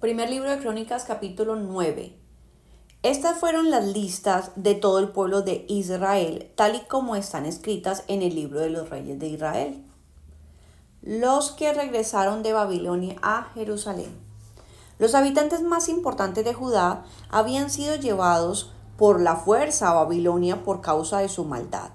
Primer libro de Crónicas, capítulo 9. Estas fueron las listas de todo el pueblo de Israel, tal y como están escritas en el libro de los reyes de Israel. Los que regresaron de Babilonia a Jerusalén. Los habitantes más importantes de Judá habían sido llevados por la fuerza a Babilonia por causa de su maldad.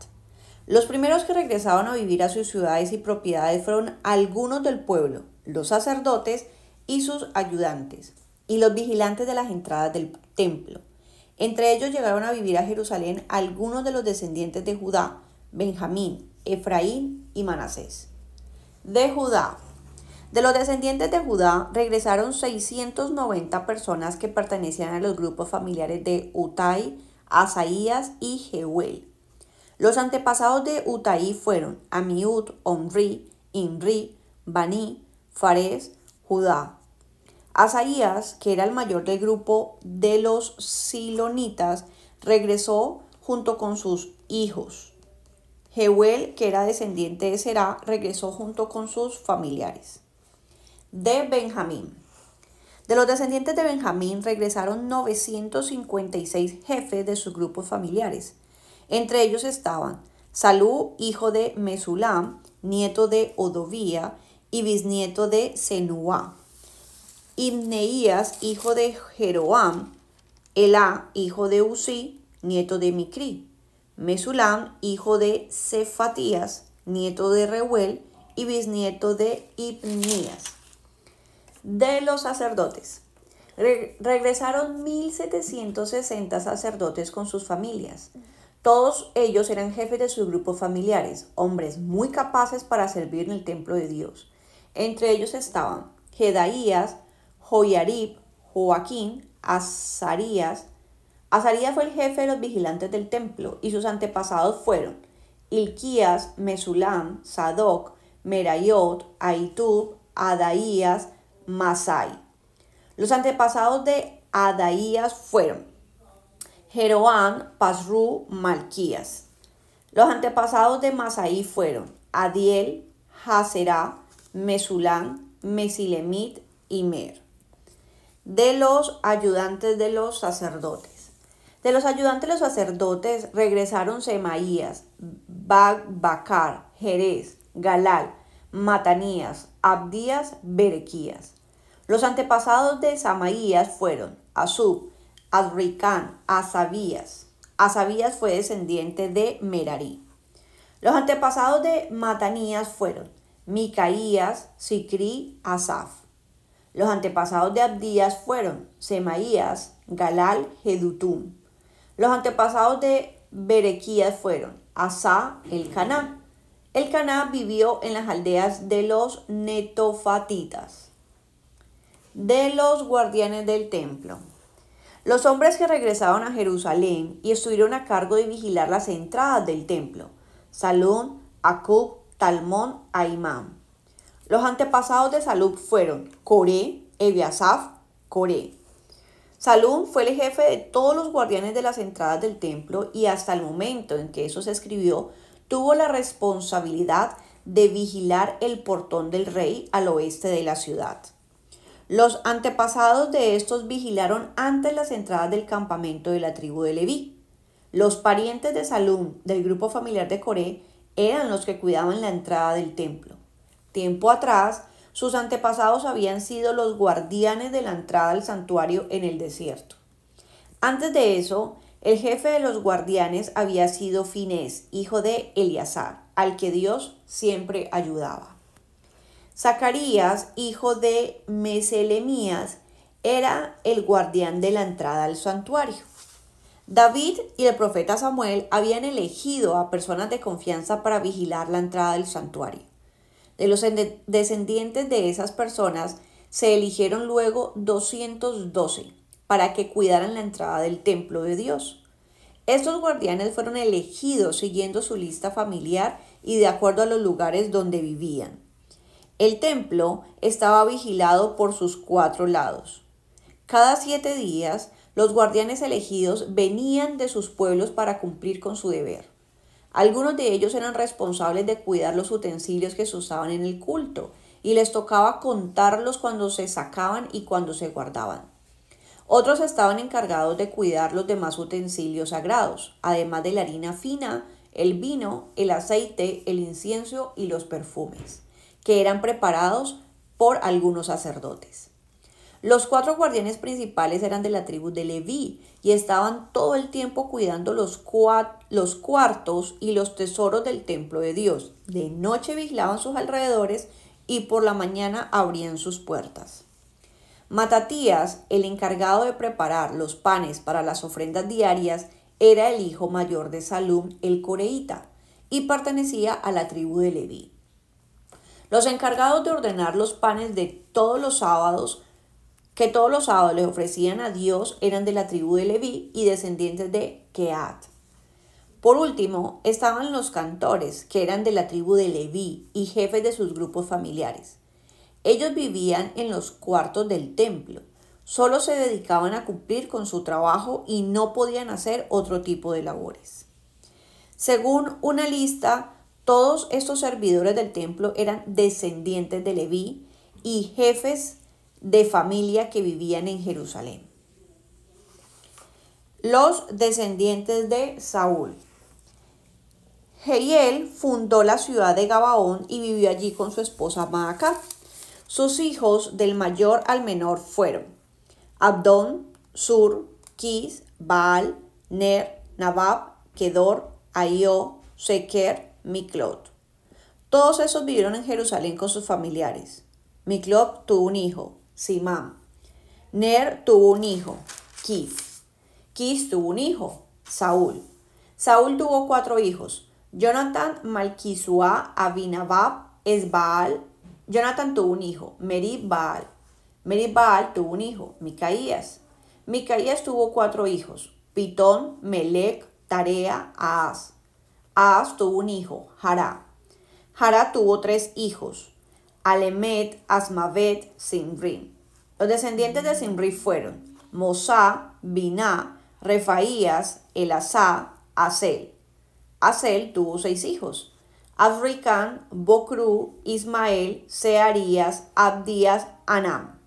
Los primeros que regresaron a vivir a sus ciudades y propiedades fueron algunos del pueblo, los sacerdotes y sus ayudantes, y los vigilantes de las entradas del templo. Entre ellos llegaron a vivir a Jerusalén algunos de los descendientes de Judá, Benjamín, Efraín y Manasés. De Judá. De los descendientes de Judá regresaron 690 personas que pertenecían a los grupos familiares de Utai, Asaías y Jeuel. Los antepasados de Utai fueron Amiud, Omri, Imri, Bani, Fares, Judá. Asaías, que era el mayor del grupo de los silonitas, regresó junto con sus hijos. Jeuel, que era descendiente de Será, regresó junto con sus familiares. De Benjamín. De los descendientes de Benjamín regresaron 956 jefes de sus grupos familiares. Entre ellos estaban Salú, hijo de Mesulam, nieto de Odovía y bisnieto de Senuá. Ibneías, hijo de Jeroam, Elá, hijo de Uzí, nieto de Micri, Mesulam, hijo de Cefatías, nieto de Reuel y bisnieto de Ibnías. De los sacerdotes. Regresaron 1760 sacerdotes con sus familias. Todos ellos eran jefes de sus grupos familiares, hombres muy capaces para servir en el templo de Dios. Entre ellos estaban Jedaías, Joiarib, Joaquín, Azarías. Azarías fue el jefe de los vigilantes del templo y sus antepasados fueron Hilquías, Mesulam, Sadoc, Merayot, Ahitub, Adaías, Masai. Los antepasados de Adaías fueron Jeroam, Pasru, Malquías. Los antepasados de Masai fueron Adiel, Haserá, Mesulam, Mesilemit y Mer. De los ayudantes de los sacerdotes. De los ayudantes de los sacerdotes regresaron Semaías, Bacar, Jerez, Galal, Matanías, Abdías, Berequías. Los antepasados de Samaías fueron Asub, Azricán, Asabías. Asabías fue descendiente de Merarí. Los antepasados de Matanías fueron Micaías, Sicri, Asaf. Los antepasados de Abdías fueron Semaías, Galal, Jedutum. Los antepasados de Berequías fueron Asa, Elcaná. Elcaná vivió en las aldeas de los netofatitas. De los guardianes del templo. Los hombres que regresaron a Jerusalén y estuvieron a cargo de vigilar las entradas del templo. Salún, Acub, Talmón, Aimán. Los antepasados de Salú fueron Coré, Ebiasaf, Coré. Salún fue el jefe de todos los guardianes de las entradas del templo y hasta el momento en que eso se escribió, tuvo la responsabilidad de vigilar el portón del rey al oeste de la ciudad. Los antepasados de estos vigilaron antes las entradas del campamento de la tribu de Leví. Los parientes de Salún del grupo familiar de Coré eran los que cuidaban la entrada del templo. Tiempo atrás, sus antepasados habían sido los guardianes de la entrada al santuario en el desierto. Antes de eso, el jefe de los guardianes había sido Finés, hijo de Eleazar, al que Dios siempre ayudaba. Zacarías, hijo de Meselemías, era el guardián de la entrada al santuario. David y el profeta Samuel habían elegido a personas de confianza para vigilar la entrada del santuario. De los descendientes de esas personas se eligieron luego 212 para que cuidaran la entrada del templo de Dios. Estos guardianes fueron elegidos siguiendo su lista familiar y de acuerdo a los lugares donde vivían. El templo estaba vigilado por sus 4 lados. Cada 7 días, los guardianes elegidos venían de sus pueblos para cumplir con su deber. Algunos de ellos eran responsables de cuidar los utensilios que se usaban en el culto y les tocaba contarlos cuando se sacaban y cuando se guardaban. Otros estaban encargados de cuidar los demás utensilios sagrados, además de la harina fina, el vino, el aceite, el incienso y los perfumes, que eran preparados por algunos sacerdotes. Los 4 guardianes principales eran de la tribu de Leví y estaban todo el tiempo cuidando los cuartos y los tesoros del templo de Dios. De noche vigilaban sus alrededores y por la mañana abrían sus puertas. Matatías, el encargado de preparar los panes para las ofrendas diarias, era el hijo mayor de Salum el coreíta y pertenecía a la tribu de Leví. Los encargados de ordenar los panes de todos los sábados les ofrecían a Dios eran de la tribu de Leví y descendientes de Kehat. Por último, estaban los cantores, que eran de la tribu de Leví y jefes de sus grupos familiares. Ellos vivían en los cuartos del templo, solo se dedicaban a cumplir con su trabajo y no podían hacer otro tipo de labores. Según una lista, todos estos servidores del templo eran descendientes de Leví y jefes de familia que vivían en Jerusalén. Los descendientes de Saúl. Jehiel fundó la ciudad de Gabaón y vivió allí con su esposa Maacá. Sus hijos del mayor al menor fueron Abdón, Sur, Quis, Baal, Ner, Nabab, Kedor, Ahio, Seker, Miclot. Todos esos vivieron en Jerusalén con sus familiares. Miclot tuvo un hijo, Simán. Ner tuvo un hijo, Quis. Quis tuvo un hijo, Saúl. Saúl tuvo 4 hijos, Jonathan, Malquisua, Abinadab, Esbaal. Jonathan tuvo un hijo, Merib-Baal. Merib-Baal tuvo un hijo, Micaías. Micaías tuvo 4 hijos, Pitón, Melec, Tarea, Ahaz. Ahaz tuvo un hijo, Jará. Jará tuvo 3 hijos, Alemet, Asmavet, Simri. Los descendientes de Simri fueron Mosá, Biná, Refaías, Elasá, Asel. Asel tuvo 6 hijos, Azricán, Bocru, Ismael, Searías, Abdías, Anam.